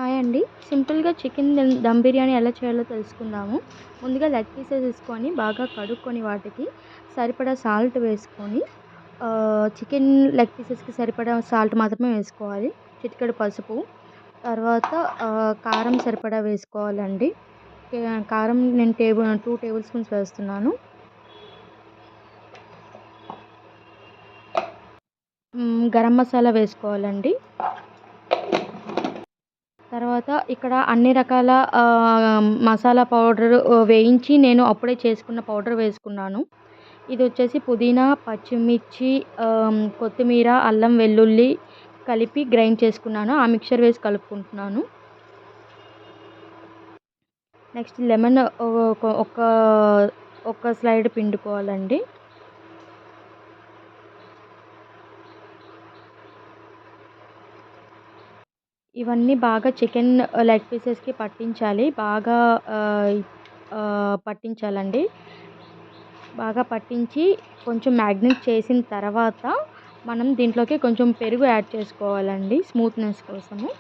Hi అండి. సింపుల్‌గా chicken dum biryani ఎలా చేయాలో తెలుసుకుందాము. ముందుగా లెగ్ పీసెస్ తీసుకొని బాగా కడుక్కొని వాటికి సరిపడా సాల్ట్ వేసుకొని చికెన్ లెగ్ పీసెస్‌కి సరిపడా సాల్ట్ మాత్రమే వేసుకోవాలి. చిటికెడు పసుపు, తర్వాత కారం సరిపడా వేసుకోవాలండి. కారం నేను 2 టేబుల్ స్పూన్స్ వేస్తున్నాను. గరం మసాలా వేసుకోవాలండి. తర్వాత ఇక్కడ అన్ని రకాల మసాలా పౌడర్ వేయించి నేను అప్పుడే చేసుకున్న పౌడర్ వేసుకున్నాను. ఇదొచ్చేసి పుదీనా, పచ్చిమిర్చి, కొత్తిమీర, అల్లం, వెల్లుల్లి కలిపి గ్రైండ్ చేసుకున్నాను. ఆ మిక్చర్ వేసి కలుపుకుంటున్నాను. నెక్స్ట్ లెమన్ ఒక స్లైడ్ పిండుకోవాలండి. ఇవన్నీ బాగా చికెన్ లెగ్ పీసెస్‌కి పట్టించాలి. బాగా పట్టించాలండి. బాగా పట్టించి కొంచెం మ్యాగ్నేట్ చేసిన తర్వాత మనం దీంట్లోకి కొంచెం పెరుగు యాడ్ చేసుకోవాలండి స్మూత్‌నెస్ కోసము.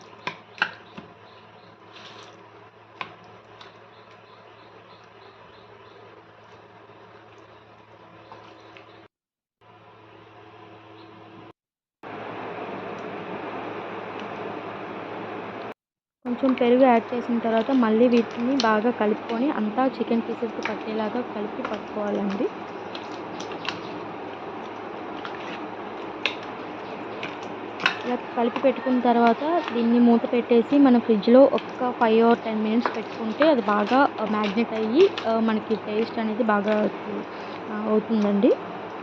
కొంచెం పెరుగు యాడ్ చేసిన తర్వాత మళ్ళీ వీటిని బాగా కలుపుకొని అంతా చికెన్ పీసెస్‌కి పట్టేలాగా కలిపి పట్టుకోవాలండి. ఇలా కలిపి పెట్టుకున్న తర్వాత దీన్ని మూత పెట్టేసి మనం ఫ్రిడ్జ్‌లో ఒక 5 ఆర్ 10 మినిట్స్ పెట్టుకుంటే అది బాగా మ్యాగ్నెట్ అయ్యి మనకి టేస్ట్ అనేది బాగా అవుతుందండి.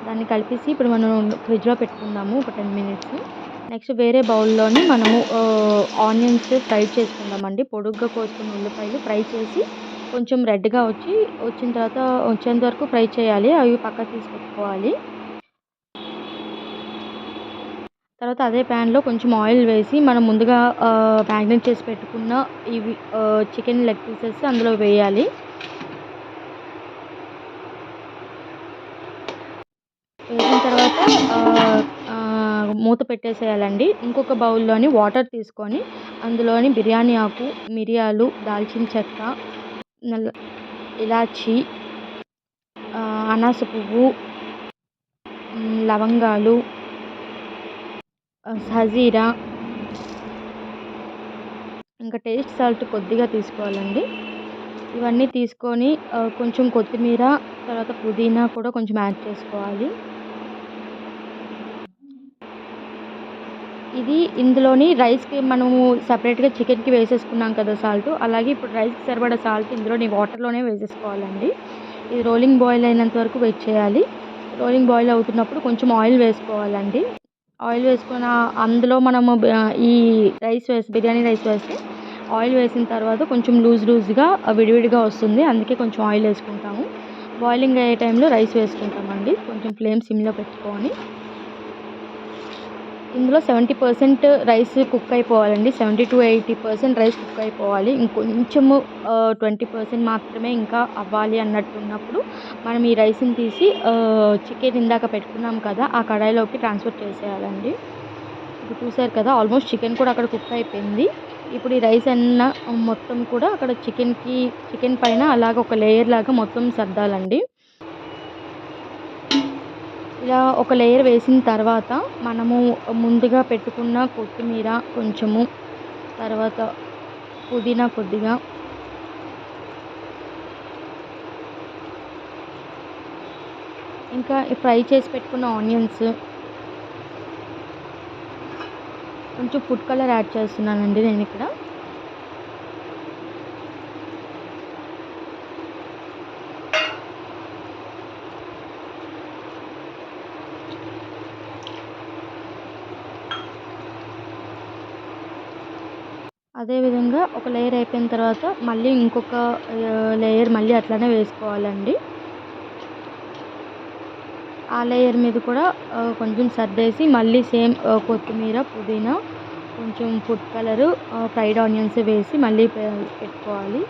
దాన్ని కలిపేసి ఇప్పుడు మనం ఫ్రిడ్జ్‌లో పెట్టుకుందాము ఒక 10 మినిట్స్. నెక్స్ట్ వేరే బౌల్‌లోని మనము ఆనియన్స్ ఫ్రై చేసుకుందామండి. పొడుగ్గా కోసుకున్న ఉల్లిపాయలు ఫ్రై చేసి కొంచెం రెడ్‌గా వచ్చిన తర్వాత వచ్చేంత వరకు ఫ్రై చేయాలి. అవి పక్కకు తీసి పెట్టుకోవాలి. తర్వాత అదే ప్యాన్‌లో కొంచెం ఆయిల్ వేసి మనం ముందుగా మ్యాగ్నేట్ చేసి పెట్టుకున్న ఇవి చికెన్ లెగ్ పీసెస్ అందులో వేయాలి. వేసిన తర్వాత మూత పెట్టేసేయాలండి. ఇంకొక బౌల్‌లోని వాటర్ తీసుకొని అందులోని బిర్యానీ ఆకు, మిరియాలు, దాల్చిన చెక్క, ఇలాచి, అనాస పువ్వు, లవంగాలు, షాజీరా, ఇంకా టేస్ట్ సాల్ట్ కొద్దిగా తీసుకోవాలండి. ఇవన్నీ తీసుకొని కొంచెం కొత్తిమీర, తర్వాత పుదీనా కూడా కొంచెం యాడ్ చేసుకోవాలి. ఇది ఇందులోని రైస్‌కి మనము సెపరేట్‌గా చికెన్‌కి వేసేసుకున్నాం కదా సాల్టు, అలాగే ఇప్పుడు రైస్‌కి సరిపడా సాల్ట్ ఇందులోని వాటర్‌లోనే వేసేసుకోవాలండి. ఇది రోలింగ్ బాయిల్ అయినంత వరకు వెయిట్ చేయాలి. రోలింగ్ బాయిల్ అవుతున్నప్పుడు కొంచెం ఆయిల్ వేసుకోవాలండి. ఆయిల్ వేసుకొని అందులో మనము ఈ బిర్యానీ రైస్ వేస్తే ఆయిల్ వేసిన తర్వాత కొంచెం లూజ్‌గా విడివిడిగా వస్తుంది. అందుకే కొంచెం ఆయిల్ వేసుకుంటాము. బాయిలింగ్ అయ్యే టైంలో రైస్ వేసుకుంటామండి. కొంచెం ఫ్లేమ్ సిమ్‌లో పెట్టుకొని ఇందులో 70% రైస్ కుక్ అయిపోవాలండి. 70-80% రైస్ కుక్ అయిపోవాలి. ఇంకొంచెము 20% మాత్రమే ఇంకా అవ్వాలి అన్నట్టున్నప్పుడు మనం ఈ రైస్‌ని తీసి చికెన్ ఇందాక పెట్టుకున్నాం కదా, ఆ కడాయిలోకి ట్రాన్స్‌ఫర్ చేసేయాలండి. ఇప్పుడు చూసారు కదా, ఆల్మోస్ట్ చికెన్ కూడా అక్కడ కుక్ అయిపోయింది. ఇప్పుడు ఈ రైస్ మొత్తం కూడా అక్కడ చికెన్ పైన అలాగ ఒక లేయర్ లాగా మొత్తం సర్దాలండి. ఇలా ఒక లేయర్ వేసిన తర్వాత మనము ముందుగా పెట్టుకున్న కొత్తిమీర కొంచెము, తర్వాత పుదీనా కొద్దిగా, ఇంకా ఫ్రై చేసి పెట్టుకున్న ఆనియన్స్, కొంచెం ఫుడ్ కలర్ యాడ్ చేస్తున్నానండి నేనిక్కడ. అదేవిధంగా ఒక లేయర్ అయిపోయిన తర్వాత మళ్ళీ ఇంకొక లేయర్ మళ్ళీ అట్లానే వేసుకోవాలండి. ఆ లేయర్ మీద కూడా కొంచెం సర్దేసి మళ్ళీ సేమ్ కొత్తిమీర, పుదీనా, కొంచెం ఫుడ్ కలరు, ఫ్రైడ్ ఆనియన్స్ వేసి మళ్ళీ పెట్టుకోవాలి.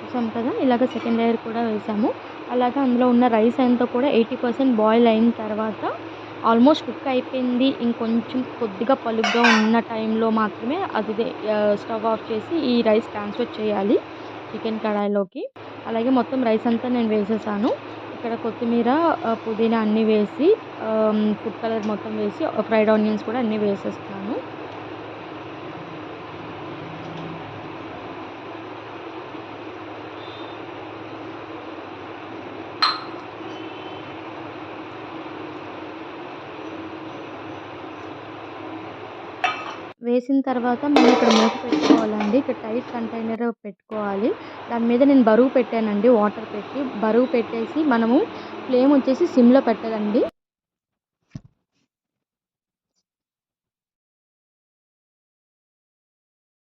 చూసాం కదా, ఇలాగ సెకండ్ లేయర్ కూడా వేసాము. అలాగే అందులో ఉన్న రైస్ అంతా కూడా 80% బాయిల్ అయిన తర్వాత ఆల్మోస్ట్ కుక్ అయిపోయింది, ఇంకొంచెం కొద్దిగా పలుగ్గా ఉన్న టైంలో మాత్రమే స్టవ్ ఆఫ్ చేసి ఈ రైస్ ట్రాన్స్ఫర్ చేయాలి చికెన్ కడాయిలోకి. అలాగే మొత్తం రైస్ అంతా నేను వేసేసాను. ఇక్కడ కొత్తిమీర, పుదీనా అన్నీ వేసి, ఫుడ్ కలర్ మొత్తం వేసి, ఫ్రైడ్ ఆనియన్స్ కూడా అన్నీ వేసేస్తున్నాను. వేసిన తర్వాత మళ్ళీ ఇక్కడ మూత పెట్టుకోవాలండి. ఇక్కడ టైట్ కంటైనర్ పెట్టుకోవాలి. దాని మీద నేను బరువు పెట్టానండి, వాటర్ పెట్టి బరువు పెట్టేసి మనము ఫ్లేమ్ వచ్చేసి సిమ్‌లో పెట్టాలండి.